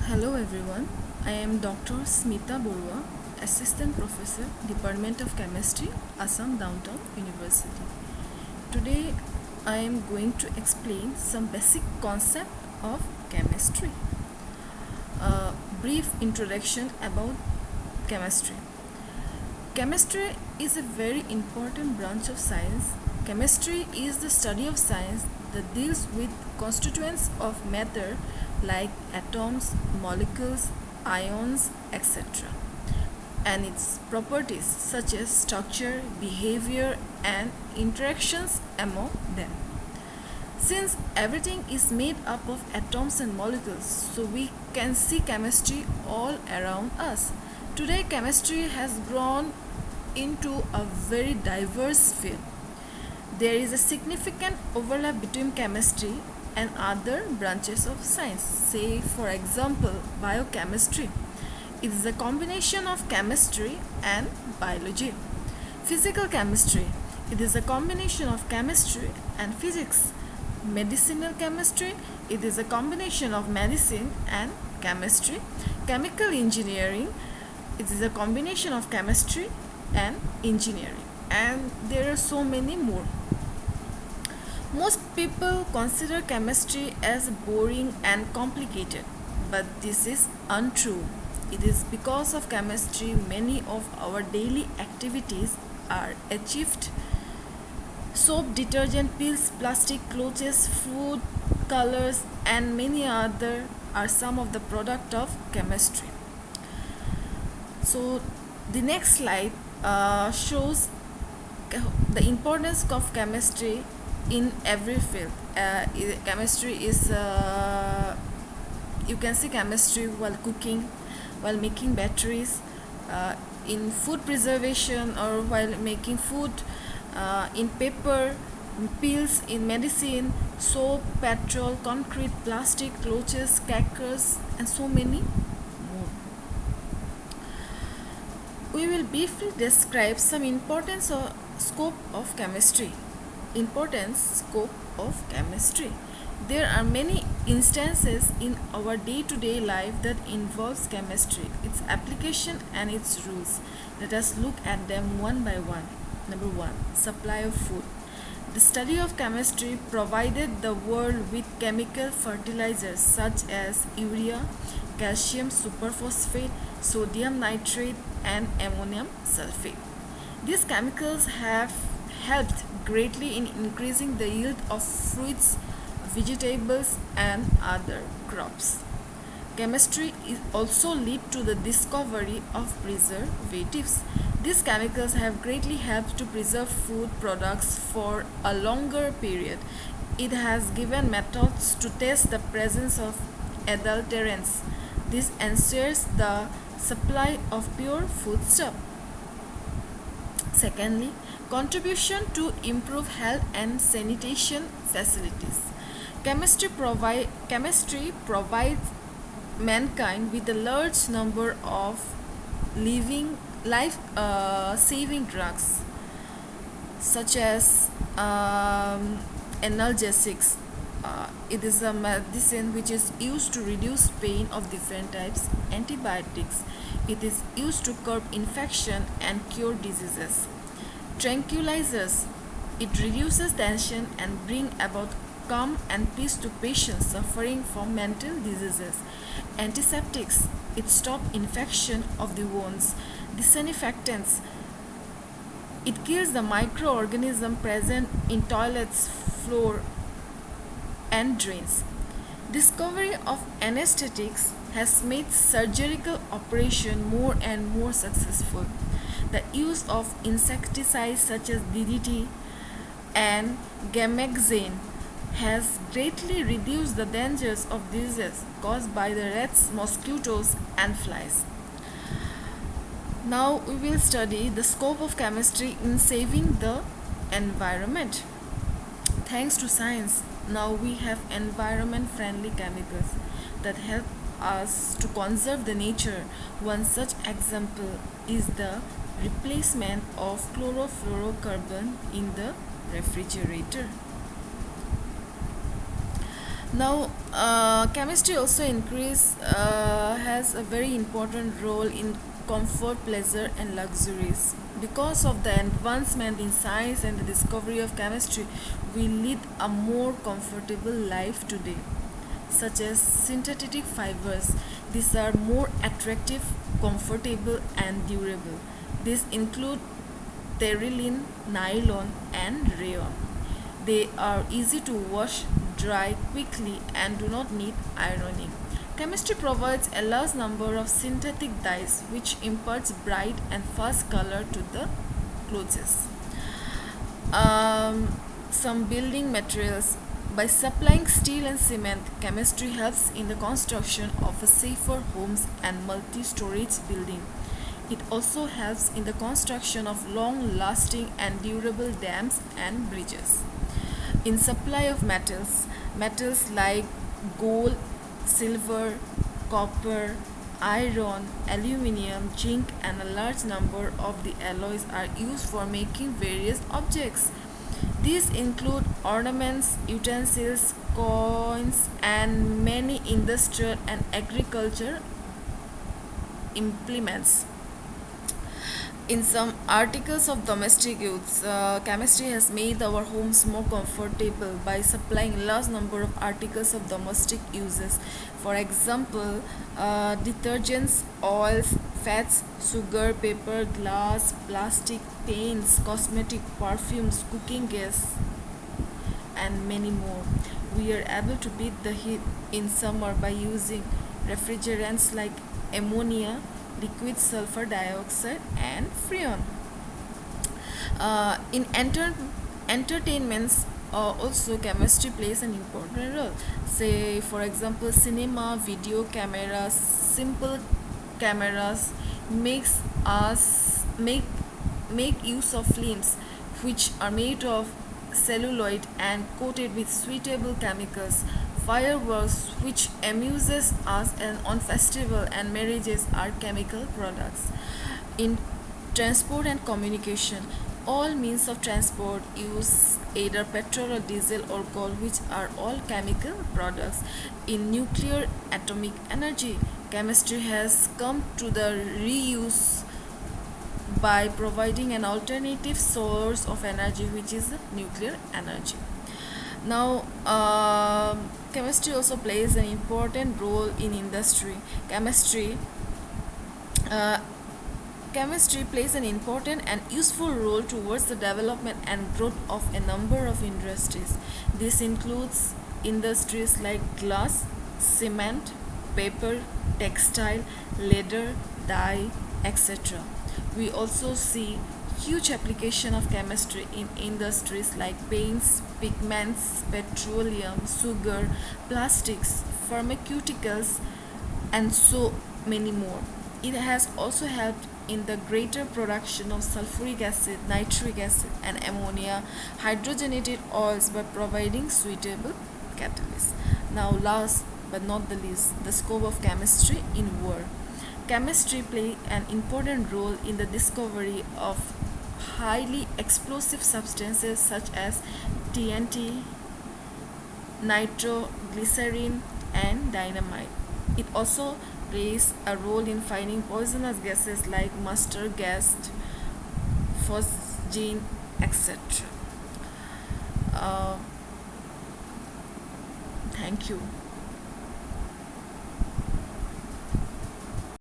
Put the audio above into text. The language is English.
Hello everyone, I am Dr. Smita Borua, Assistant Professor, Department of Chemistry, Assam Downtown University. Today I am going to explain some basic concept of chemistry. A brief introduction about chemistry. Chemistry is a very important branch of science. Chemistry is the study of science that deals with constituents of matter like atoms, molecules, ions, etc., and its properties such as structure, behavior, and interactions among them. Since everything is made up of atoms and molecules, so we can see chemistry all around us. Today, chemistry has grown into a very diverse field. There is a significant overlap between chemistry and other branches of science. Say, for example, biochemistry. It is a combination of chemistry and biology. Physical chemistry. It is a combination of chemistry and physics. Medicinal chemistry. It is a combination of medicine and chemistry. Chemical engineering. It is a combination of chemistry and engineering. And there are so many more. Most people consider chemistry as boring and complicated, but this is untrue. It is because of chemistry many of our daily activities are achieved. Soap, detergent, pills, plastic, clothes, food, colors, and many other are some of the product of chemistry. So the next slide shows the importance of chemistry in every field. Chemistry is you can see chemistry while cooking, while making batteries, in food preservation or while making food, in paper, in pills, in medicine, soap, petrol, concrete, plastic, clothes, crackers, and so many more. We will briefly describe some importance or scope of chemistry. Scope of chemistry. There are many instances in our day-to-day life that involves chemistry, its application and its rules. Let us look at them one by one. Number 1, supply of food. The study of chemistry provided the world with chemical fertilizers such as urea, calcium superphosphate, sodium nitrate, and ammonium sulfate. These chemicals have helped greatly in increasing the yield of fruits, vegetables, and other crops. Chemistry also led to the discovery of preservatives. These chemicals have greatly helped to preserve food products for a longer period. It has given methods to test the presence of adulterants. This ensures the supply of pure foodstuff. Secondly, contribution to improve health and sanitation facilities. Chemistry provides mankind with a large number of life-saving drugs such as analgesics. It is a medicine which is used to reduce pain of different types. Antibiotics. It is used to curb infection and cure diseases. Tranquilizers. It reduces tension and bring about calm and peace to patients suffering from mental diseases. Antiseptics. It stops infection of the wounds. Disinfectants. It kills the microorganism present in toilets, floor, and drains. Discovery of anesthetics has made surgical operation more and more successful. The use of insecticides such as DDT and Gamexane has greatly reduced the dangers of diseases caused by the rats, mosquitoes, and flies. Now we will study the scope of chemistry in saving the environment. Thanks to science, now we have environment-friendly chemicals that help us to conserve the nature. One such example is the replacement of chlorofluorocarbon in the refrigerator. Now, chemistry also has a very important role in comfort, pleasure, and luxuries. Because of the advancement in science and the discovery of chemistry, we lead a more comfortable life today, such as synthetic fibers. These are more attractive, comfortable, and durable. These include terylene, nylon, and rayon. They are easy to wash, dry quickly, and do not need ironing. Chemistry provides a large number of synthetic dyes which imparts bright and fast color to the clothes. Some building materials. By supplying steel and cement, chemistry helps in the construction of a safer homes and multi-storage building. It also helps in the construction of long-lasting and durable dams and bridges. In supply of metals like gold, silver, copper, iron, aluminium, zinc, and a large number of the alloys are used for making various objects. These include ornaments, utensils, coins, and many industrial and agriculture implements. In some articles of domestic use, chemistry has made our homes more comfortable by supplying large number of articles of domestic uses. For example, detergents, oils, fats, sugar, paper, glass, plastic, paints, cosmetic, perfumes, cooking gas, and many more. We are able to beat the heat in summer by using refrigerants like ammonia, liquid sulfur dioxide, and freon. In entertainments, also chemistry plays an important role. Say, for example, cinema, video cameras, simple cameras makes us make use of films which are made of celluloid and coated with suitable chemicals. Fireworks, which amuses us and on festival and marriages, are chemical products. In transport and communication, all means of transport use either petrol or diesel or coal, which are all chemical products. In nuclear atomic energy, chemistry has come to the reuse by providing an alternative source of energy, which is nuclear energy. Now, chemistry also plays an important role in industry. Uh, Chemistry plays an important and useful role towards the development and growth of a number of industries. This includes industries like glass, cement, paper, textile, leather, dye, etc. We also see huge application of chemistry in industries like paints, pigments, petroleum, sugar, plastics, pharmaceuticals, and so many more. It has also helped in the greater production of sulfuric acid, nitric acid, and ammonia, hydrogenated oils by providing suitable catalysts. Now, last but not the least, the scope of chemistry in war. Chemistry played an important role in the discovery of highly explosive substances such as TNT, nitroglycerin, and dynamite. It also plays a role in finding poisonous gases like mustard gas, phosgene, etc. Uh, Thank you.